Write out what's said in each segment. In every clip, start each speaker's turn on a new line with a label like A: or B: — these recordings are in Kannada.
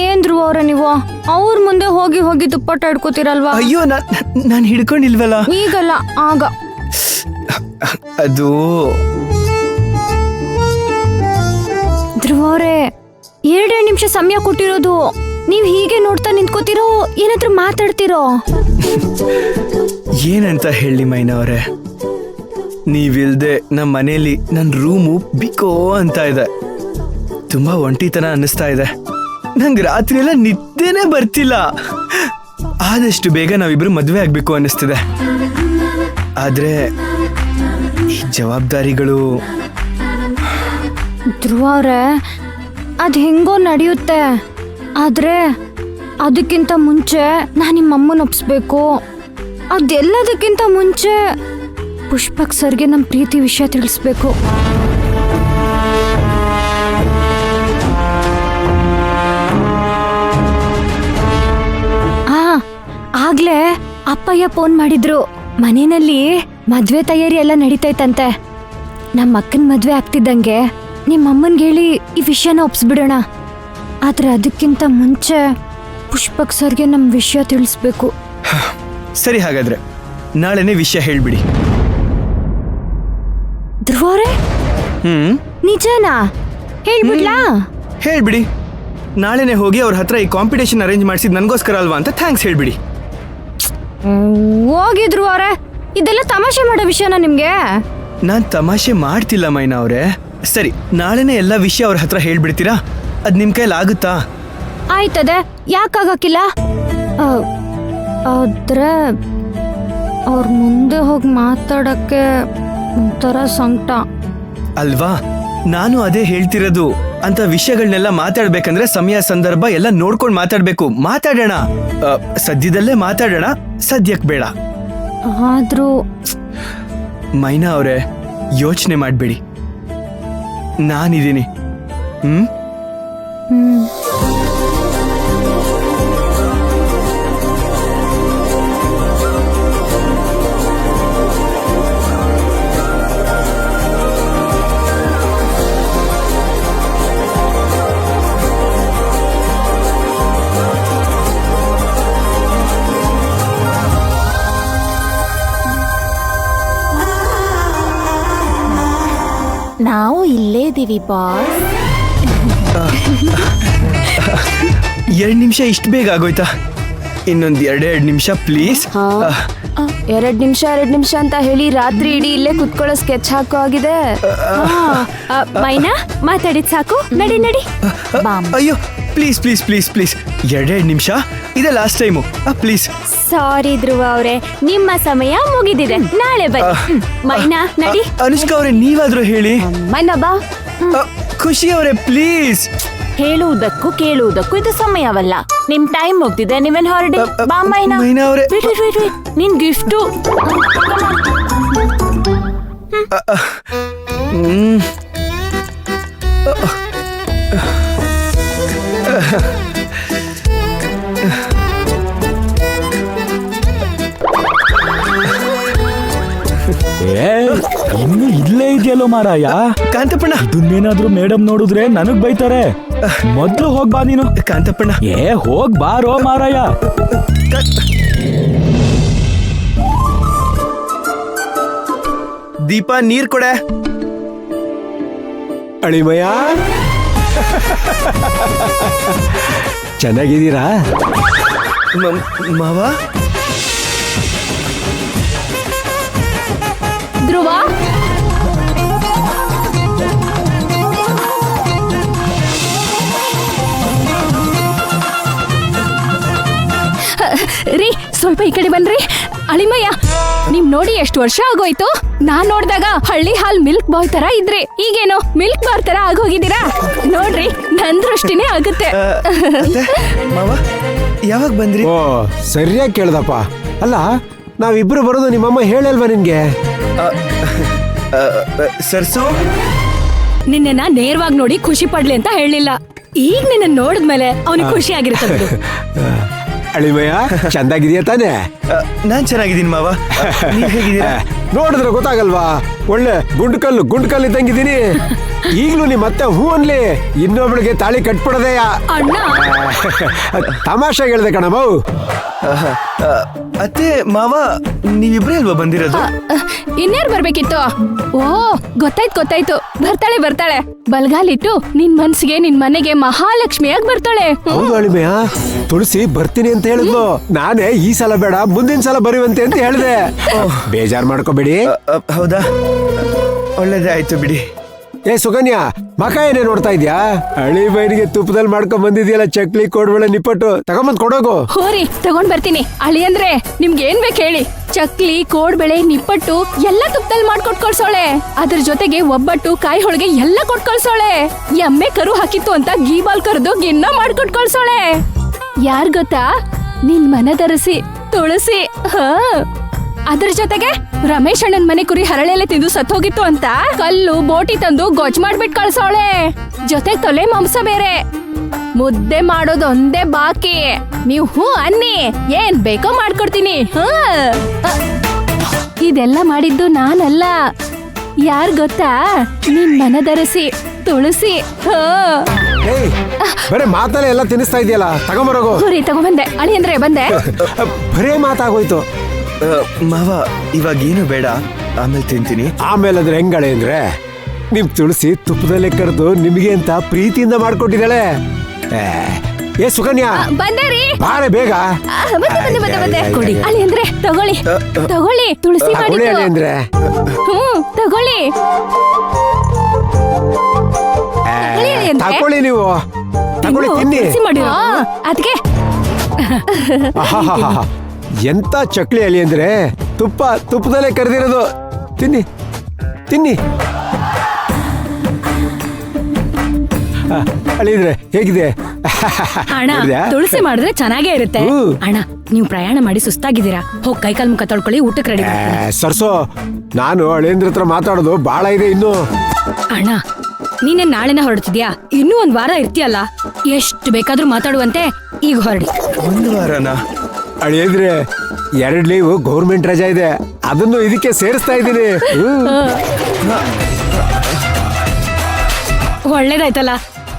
A: ಏನ್ ಧ್ರುವ ಅವ್ರೆ ನೀವು ಅವ್ರ ಮುಂದೆ ಹೋಗಿ ಹೋಗಿ ದುಪ್ಪಟ್ಟ ಹಿಡ್ಕೋತಿರಲ್ವಾ?
B: ಅಯ್ಯೋ ನಾನು ಹಿಡ್ಕೊಂಡಿಲ್ವಲ್ಲ.
A: ಈಗಲ್ಲ ಆಗ.
B: ಅದು
A: ಧ್ರುವ ಅವ್ರೆ 2 ನಿಮಿಷ ಸಮಯ ಕೊಟ್ಟಿರೋದು. ನೀವ್ ಹೀಗೆ ನೋಡ್ತಾ ನಿಂತ್ಕೋತಿರೋ ಏನಾದ್ರೂ ಮಾತಾಡ್ತಿರೋ?
B: ಏನಂತ ಹೇಳಿ ಮೈನಾ ಅವರೇ, ನೀವಿಲ್ದೆ ನಮ್ಮ ಮನೇಲಿ ನನ್ನ ರೂಮು ಬಿಕೋ ಅಂತ ಇದೆ. ತುಂಬಾ ಒಂಟಿತನ ಅನ್ನಿಸ್ತಾ ಇದೆ. ನಂಗೆ ರಾತ್ರಿ ಎಲ್ಲ ನಿದ್ದೆನೇ ಬರ್ತಿಲ್ಲ. ಆದಷ್ಟು ಬೇಗ ನಾವಿಬ್ರು ಮದ್ವೆ ಆಗ್ಬೇಕು ಅನ್ನಿಸ್ತಿದೆ. ಆದ್ರೆ ಈ ಜವಾಬ್ದಾರಿಗಳು.
A: ಧ್ರುವ ಅವ್ರೆ ಅದ್ ಹೆಂಗೋ ನಡೆಯುತ್ತೆ. ಆದ್ರೆ ಅದಕ್ಕಿಂತ ಮುಂಚೆ ನಾನು ನಿಮ್ಮ ಅಮ್ಮನ ಒಪ್ಸ್ಬೇಕು. ಅದೆಲ್ಲದಕ್ಕಿಂತ ಮುಂಚೆ ಪುಷ್ಪಕ್ ಸರ್ಗೆ ನಮ್ಮ ಪ್ರೀತಿ ವಿಷಯ ತಿಳಿಸ್ಬೇಕು. ಆಗ್ಲೇ ಅಪ್ಪಯ್ಯ ಫೋನ್ ಮಾಡಿದ್ರು. ಮನೆಯಲ್ಲಿ ಮದ್ವೆ ತಯಾರಿ ಎಲ್ಲ ನಡೀತೈತಂತೆ. ನಮ್ಮ ಅಕ್ಕನ ಮದ್ವೆ ಆಗ್ತಿದ್ದಂಗೆ ನಿಮ್ಮ ಅಮ್ಮನ್ಗೆ ಹೇಳಿ ಈ ವಿಷಯನ ಒಪ್ಸ್ಬಿಡೋಣ. ಆದ್ರೆ ಅದಕ್ಕಿಂತ ಮುಂಚೆ ಪುಷ್ಪಕ್ ಸರ್ಗೆ ನಮ್ಮ ವಿಷಯ ತಿಳಿಸ್ಬೇಕು.
B: ಸರಿ, ಹಾಗಾದ್ರೆ ನಾಳೆನೇ ವಿಷಯ ಹೇಳ್ಬಿಡಿ.
A: ಧ್ರುವರೇ ನಿಜನಾ? ಹೇಳ್ಬಿಡ್ಲಾ?
B: ಹೇಳ್ಬಿಡಿ. ನಾಳೆನೆ ಹೋಗಿ ಅವ್ರ ಹತ್ರ ಈ ಕಾಂಪಿಟೇಷನ್ ಅರೇಂಜ್ ಮಾಡಿಸಿದ್ ನನಗೋಸ್ಕರ ಅಲ್ವಾ ಅಂತ ಥ್ಯಾಂಕ್ಸ್ ಹೇಳ್ಬಿಡಿ.
A: ಹೋಗಿದ್ರು ಅವ್ರೆ, ಇದೆಲ್ಲ ತಮಾಷೆ ಮಾಡೋ ವಿಷಯನ ನಿಮ್ಗೆ?
B: ನಾನ್ ತಮಾಷೆ ಮಾಡ್ತಿಲ್ಲ ಮೈನಾ ಅವ್ರೆ. ಸರಿ, ನಾಳೆನೆ ಎಲ್ಲ ವಿಷಯ ಅವ್ರ ಹತ್ರ ಹೇಳ್ಬಿಡ್ತೀರಾ? ಅದ್ ನಿಮ್ ಕೈಲಿ ಆಗುತ್ತಾ?
A: ಆಯ್ತದೆ, ಯಾಕಾಗಕ್ಕಿಲ್ಲ. ಆದ್ರೆ ಅವ್ರ ಮುಂದೆ ಹೋಗಿ ಮಾತಾಡಕ್ಕೆ ಒಂಥರ ಸಂಕಟ
B: ಅಲ್ವಾ? ನಾನು ಅದೇ ಹೇಳ್ತಿರೋದು. ಅಂತ ವಿಷಯಗಳನ್ನೆಲ್ಲ ಮಾತಾಡ್ಬೇಕಂದ್ರೆ ಸಮಯ ಸಂದರ್ಭ ಎಲ್ಲ ನೋಡ್ಕೊಂಡು ಮಾತಾಡ್ಬೇಕು. ಮಾತಾಡೋಣ, ಸದ್ಯದಲ್ಲೇ ಮಾತಾಡೋಣ, ಸದ್ಯಕ್ ಬೇಡ.
A: ಆದ್ರೂ
B: ಮೈನಾ ಅವರೇ, ಯೋಚನೆ ಮಾಡ್ಬೇಡಿ, ನಾನಿದ್ದೀನಿ.
C: ನಾವು ಇಲ್ಲೇ ಇದೀವಿ ಬಾಸ್.
B: 2 ನಿಮಿಷ ಇಷ್ಟು ಬೇಗ ಆಗೋಯ್ತಾ? ಇನ್ನೊಂದು 2 ನಿಮಿಷ ಪ್ಲೀಸ್.
C: 2 ನಿಮಿಷ ಅಂತ ಹೇಳಿ ರಾತ್ರಿ ಇಡೀ ಇಲ್ಲೇ ಕುತ್ಕೊಳ್ಳೋ ಸ್ಕೆಚ್ ಹಾಕೋ ಆಗಿದೆ.
A: ಮೈನಾ ಮಾತಾಡಿದ್ ಸಾಕು, ನಡಿ ನಡಿ.
B: ಅಯ್ಯೋ ಪ್ಲೀಸ್ ಪ್ಲೀಸ್ ಪ್ಲೀಸ್ ಪ್ಲೀಸ್, 2 ನಿಮಿಷ ಇದೆ ಲಾಸ್ಟ್ ಟೈಮು, ಪ್ಲೀಸ್.
A: ಸಾರಿ ಧ್ರುವ ಅವ್ರೆ, ನಿಮ್ಮ ಸಮಯ ಮುಗಿದಿದೆ, ನಾಳೆ ಬನ್ನಿ. ಮೈನಾ ನಡಿ.
B: ಅನುಷ್ಕಾ ಅವರೇ, ನೀವಾದ್ರೂ ಹೇಳಿ.
C: ಮೈನಾ ಬಾ.
B: ಖುಷಿ ಅವರೇ ಪ್ಲೀಸ್.
C: ಹೇಳುವುದಕ್ಕೂ ಕೇಳುವುದಕ್ಕೂ ಇದು ಸಮಯವಲ್ಲ. ನಿಮ್ ಟೈಮ್ ಮುಗ್ದಿದೆ, ನೀವೇನ್ ಹೊರಡಿ. ಬಾ ಮೈನಾ.
B: ಮೈನಾ ಅವರೇ,
C: ನಿನ್ ಗಿಫ್ಟು.
D: ಇನ್ನು ಇಲ್ಲೇ ಇದೆಯಲ್ಲೋ ಮಾರಾಯ.
B: ಕಾಂತಪ್ಪಣ್ಣ,
D: ಇದನ್ನೇನಾದ್ರೂ ಮೇಡಮ್ ನೋಡಿದ್ರೆ ನನಗ್ ಬೈತಾರೆ. ಮೊದ್ಲು ಹೋಗ್ಬಾ ನೀನು.
B: ಕಾಂತಪ್ಪಣ್ಣ,
D: ಹೋಗ್ ಬಾರೋ ಮಾರಾಯ.
B: ದೀಪ, ನೀರ್ ಕೊಡೆ.
E: ಅಳಿಮಯ್ಯ, ಚೆನ್ನಾಗಿದ್ದೀರಾ?
B: ಮಾವ,
A: ಧ್ರುವ, ರೀ ಸ್ವಲ್ಪ ಈ ಕಡೆ ಬನ್ರಿ. ಅಳಿಮಯ್ಯ, ನೀವ್ ನೋಡಿ ಎಷ್ಟು ವರ್ಷ ಆಗೋಯ್ತು. ನಾನ್ ನೋಡ್ದಾಗ ಹಳ್ಳಿ ಹಾಲ್ ಮಿಲ್ಕ್ ಬಾಯ್ ತರ ಇದ್ರಿ, ಈಗೇನೋ ಮಿಲ್ಕ್ ಬಾರ್ ತರ ಆಗೋಗಿದ್ದೀರಾ. ನೋಡ್ರಿ, ನನ್ ದೃಷ್ಟಿನೇ ಆಗುತ್ತೆ.
B: ಮಾವ ಯಾವಾಗ ಬಂದ್ರಿ?
E: ಓ, ಸರಿಯಾಗಿ ಕೇಳ್ದಪ್ಪ. ಅಲ್ಲ, ನಾವಿಬ್ರು ಬರೋದು ನಿಮ್ಮಮ್ಮ ಹೇಳಲ್ವಾ ನಿನ್ಗೆ?
B: ಸರ್ಸು,
A: ನಿನ್ನ ನೇರವಾಗಿ ನೋಡಿ ಖುಷಿ ಪಡ್ಲಿ ಅಂತ ಹೇಳಿಲ್ಲ. ಈಗ ನಿನ್ನ ನೋಡಿದ್ಮೇಲೆ ಅವನಿಗೆ ಖುಷಿ ಆಗಿರುತ್ತೆ.
E: ಅಳಿಮಯ್ಯ ಚಂದಾಗಿದೆಯಾ ತಾನೆ?
B: ನಾನ್ ಚೆನ್ನಾಗಿದ್ದೀನಿ ಮಾವ. ನೀವ್ ಹೇಗಿದ್ದೀರಾ?
E: ನೋಡಿದ್ರೆ ಗೊತ್ತಾಗಲ್ವಾ, ಒಳ್ಳೆ ಗುಂಡ್ಕಲ್ಲು ಇದ್ದಂಗಿದ್ದೀನಿ. ಈಗ್ಲೂ ನಿಮ್ ಮತ್ತೆ ಹೂ ಅನ್ಲಿ, ಇನ್ನೊಬ್ಳಿಗೆ ತಾಳಿ ಕಟ್ಬಿಡದೆಯಾ?
A: ಅಣ್ಣ
E: ತಮಾಷೆ ಹೇಳ್ದೆ ಕಣಮ್ಮ.
B: ಅತ್ತೆ ಮಾವ ನೀವಿಬ್ರೇ ಅಲ್ವಾ ಬಂದಿರೋದು?
A: ಇನ್ಯಾರು ಬರ್ಬೇಕಿತ್ತು? ಓ ಗೊತ್ತಾಯ್ತು. ಬರ್ತಾಳೆ ಬಲ್ಗಾಲಿಟ್ಟು ನಿನ್ ಮನ್ಸಿಗೆ ನಿನ್ ಮನೆಗೆ ಮಹಾಲಕ್ಷ್ಮಿಯಾಗಿ ಬರ್ತಾಳೆ.
E: ಹೌದು ಅಳಿಮಯ್ಯ, ತುಳಸಿ ಬರ್ತೀನಿ ಅಂತ ಹೇಳಿದ್ಲು. ನಾನೇ ಈ ಸಲ ಬೇಡ ಮುಂದಿನ ಸಲ ಬರುವಂತೆ ಅಂತ ಹೇಳಿದೆ. ಬೇಜಾರ್ ಮಾಡ್ಕೋಬೇಡಿ.
B: ಹೌದಾ, ಒಳ್ಳೇದೇ ಆಯ್ತು ಬಿಡಿ.
E: ಏ ಸುಕನ್ಯಾ, ಮಕ ಏನೇ ನೋಡ್ತಾ ಇದ್ಯಾ? ಅಳಿ ಬೈನಿಗೆ ತುಪ್ಪದಲ್ಲಿ ಮಾಡ್ಕೊಂಡ್ ಬಂದಿದ್ಯಲ್ಲ ಚಕ್ಲಿ ಕೋಡ್ಬಳೆ ನಿಪ್ಪಟ್ಟು, ತಗೊಂಬಂದ್ ಕೊಡೋಗು.
A: ಹೋರಿ ತಗೊಂಡ್ ಬರ್ತೀನಿ. ಅಳಿ ಅಂದ್ರೆ ನಿಮ್ಗೆ ಏನ್ ಬೇಕು ಹೇಳಿ. ಚಕ್ಲಿ ಕೋಡ್ಬಳೆ ನಿಪ್ಪಟ್ಟು ಎಲ್ಲ ತುಪ್ಪದಲ್ಲಿ ಮಾಡ್ಕೊಟ್ ಕಳ್ಸೋಳೆ. ಅದ್ರ ಜೊತೆಗೆ ಒಬ್ಬಟ್ಟು ಕಾಯಿ ಹೋಳಿಗೆ ಎಲ್ಲ ಕೊಟ್ ಕಳ್ಸೋಳೆ. ಎಮ್ಮೆ ಕರು ಹಾಕಿತ್ತು ಅಂತ ಗೀಬಾಲ್ ಕರೆದು ಗಿನ್ನ ಮಾಡ್ಕೊಟ್ ಕಳ್ಸೋಳೆ. ಯಾರ್ ಗೊತ್ತಾ? ನಿನ್ ಮನದರಸಿ ತುಳಸಿ. ಅದ್ರ ಜೊತೆಗೆ ರಮೇಶ್ ಅಣ್ಣನ್ ಮನೆ ಕುರಿ ಹರಳೆಲೆ ತಿಂದು ಸತ್ತೋಗಿತ್ತು ಅಂತ ಕಲ್ಲು ಬೋಟಿ ತಂದು ಗೊಜ್ಜ್ ಮಾಡ್ಬಿಟ್ ಕಳ್ಸೋಳೆ. ಜೊತೆ ತೊಲೆ ಮಾಂಸ ಬೇರೆ. ಮುದ್ದೆ ಮಾಡೋದೊಂದೇ ಬಾಕಿ. ನೀವು ಹೂ ಅನ್ನಿ, ಏನ್ ಬೇಕೋ ಮಾಡ್ಕೊಡ್ತೀನಿ. ಇದೆಲ್ಲ ಮಾಡಿದ್ದು ನಾನಲ್ಲ, ಯಾರ್ ಗೊತ್ತಾ? ನಿನ್ ಮನದರಸಿ ತುಳಸಿ.
E: ಏಯ್, ಬರೇ ಮಾತಲ್ಲೇ ಎಲ್ಲ ತಿನ್ನಿಸ್ತಾ ಇದೆಯಲ್ಲ, ತಗೊಂಬರೋಗು.
A: ಹುರಿ ತಗೊಂಬಂದೆ. ಅಳಿ ಅಂದ್ರೆ ಬಂದೆ.
E: ಬರೇ ಮಾತಾಗೋಯ್ತು.
B: ಮಾವ ಇವಾಗೇನು ಬೇಡ, ಆಮೇಲೆ ತಿಂತೀನಿ.
E: ಆಮೇಲೆ ಅದ್ರ ಹೆಂಗಳೆ ಅಂದ್ರೆ, ನಿಮ್ ತುಳಸಿ ತುಪ್ಪದಲ್ಲೇ ಕರೆದು ನಿಮಗೆ ಅಂತ ಪ್ರೀತಿಯಿಂದ ಮಾಡ್ಕೊಟ್ಟಿದ್ದಾಳೆ. ಏ ಸುಕನ್ಯಾ,
A: ಬಂದೆ ರೀ.
E: ಬಾರೆ ಬೇಗ.
A: ಬಂದೆ. ಕೊಡಿ ಅಳಿ ಅಂದ್ರೆ ತಗೊಳ್ಳಿ ತುಳಸಿ
E: ಕೊಡಿ ಅಳಿ
A: ಮಾಡಿದ್ದು.
E: ಅಂದ್ರೆ.
A: ತಗೊಳ್ಳಿ.
E: ತಕೊಳ್ಳಿ ನೀವು, ತಕೊಳ್ಳಿ ತಿನ್ನಿ.
A: ಅದಕ್ಕೆ
E: ಆಹಾಹಾಹಾ. ಎಂತ ಚಕ್ಲಿ ಅಲಿ ಅಂದ್ರೆ ತುಪ್ಪದಲ್ಲೇ ಕರೆದಿರೋದು. ತಿನ್ನಿ. ಅಳಿದ್ರೆ ಹೇಗಿದೆ?
F: ಅಣ್ಣ,
E: ನೋಡ್ದ್ಯಾ?
F: ತುಳಸಿ ಮಾಡಿದ್ರೆ ಚೆನ್ನಾಗೇ ಇರುತ್ತೆ.
E: ಹ್ಮ್.
F: ಅಣ್ಣ, ನೀವು ಪ್ರಯಾಣ ಮಾಡಿ ಸುಸ್ತಾಗಿದ್ದೀರಾ, ಹೋಗಿ ಕೈಕಾಲ್ ಮುಖ ತೊಳ್ಕೊಳ್ಳಿ, ಊಟಕ್ಕೆ ರೆಡಿ.
E: ಸರ್ಸೋ, ನಾನು ಅಳಿಯಂದ್ರ ಹತ್ರ ಮಾತಾಡೋದು ಬಾಳ ಇದೆ ಇನ್ನು.
F: ಅಣ್ಣ, ನೀನೇ ನಾಳೆನ ಹೊರಡ್ತಿದ್ಯಾ? ಇನ್ನೂ ಒಂದ್ ವಾರ ಇರ್ತೀಯಲ್ಲ, ಎಷ್ಟು ಬೇಕಾದ್ರೂ ಮಾತಾಡುವಂತೆ ಈಗ ಹೊರಡಿ.
B: ಒಂದು ವಾರನಾ?
E: ಅಳಿಯಂದ್ರೆ 2 ಲೀವ್ ಗೌರ್ಮೆಂಟ್ ರಜಾ ಇದೆ, ಅದನ್ನು ಇದಕ್ಕೆ ಸೇರಿಸ್ತಾ ಇದ್ದೀನಿ.
F: ಒಳ್ಳೇದಾಯ್ತಲ್ಲ.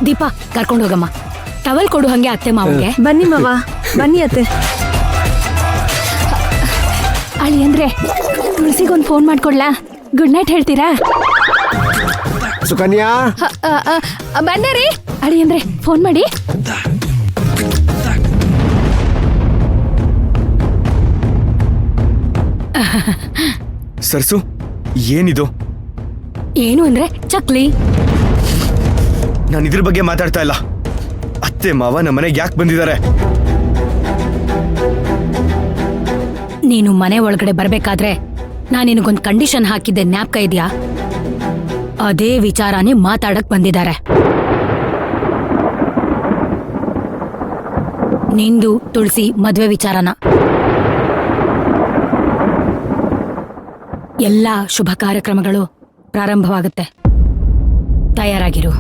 F: ದೀಪಾ, ಕರ್ಕೊಂಡು ಹೋಗಮ್ಮ. ಟವಲ್ ಕೊಡು ಹಂಗೆ ಅತ್ತೆ ಮಾವನ್ಗೆ.
A: ಬನ್ನಿ ಮಾವ, ಬನ್ನಿ ಅತ್ತೆ. ಅಳಿ ಅಂದ್ರೆ ತುಳಸಿಗೊಂದು ಫೋನ್ ಮಾಡ್ಕೊಡ್ಲಾ? ಗುಡ್ ನೈಟ್ ಹೇಳ್ತೀರಾ?
E: ಸುಕನ್ಯಾ,
A: ಬಂದೆ ರೀ. ಅಳಿ ಅಂದ್ರೆ ಫೋನ್ ಮಾಡಿ.
B: ಸರ್ಸು, ಏನಿದು?
F: ಏನು ಅಂದ್ರೆ ಚಕ್ಲಿ.
B: ನಾನು ಇದ್ರ ಬಗ್ಗೆ ಮಾತಾಡ್ತಾ ಇಲ್ಲ. ಅತ್ತೆ ಮಾವ ನಮ್ಮ ಮನೆಗೆ ಯಾಕೆ ಬಂದಿದ್ದಾರೆ?
F: ನೀನು ಮನೆ ಒಳಗಡೆ ಬರ್ಬೇಕಾದ್ರೆ ನಾನು ನಿನಗೊಂದು ಕಂಡೀಷನ್ ಹಾಕಿದ್ದೆ, ಜ್ಞಾಪಕ ಇದೆಯಾ? ಅದೇ ವಿಚಾರನೇ ಮಾತಾಡಕ್ ಬಂದಿದ್ದಾರೆ. ನಿಂದು ತುಳಸಿ ಮದ್ವೆ ವಿಚಾರನ. ಎಲ್ಲ ಶುಭ ಕಾರ್ಯಕ್ರಮಗಳು ಪ್ರಾರಂಭವಾಗುತ್ತೆ, ತಯಾರಾಗಿರು.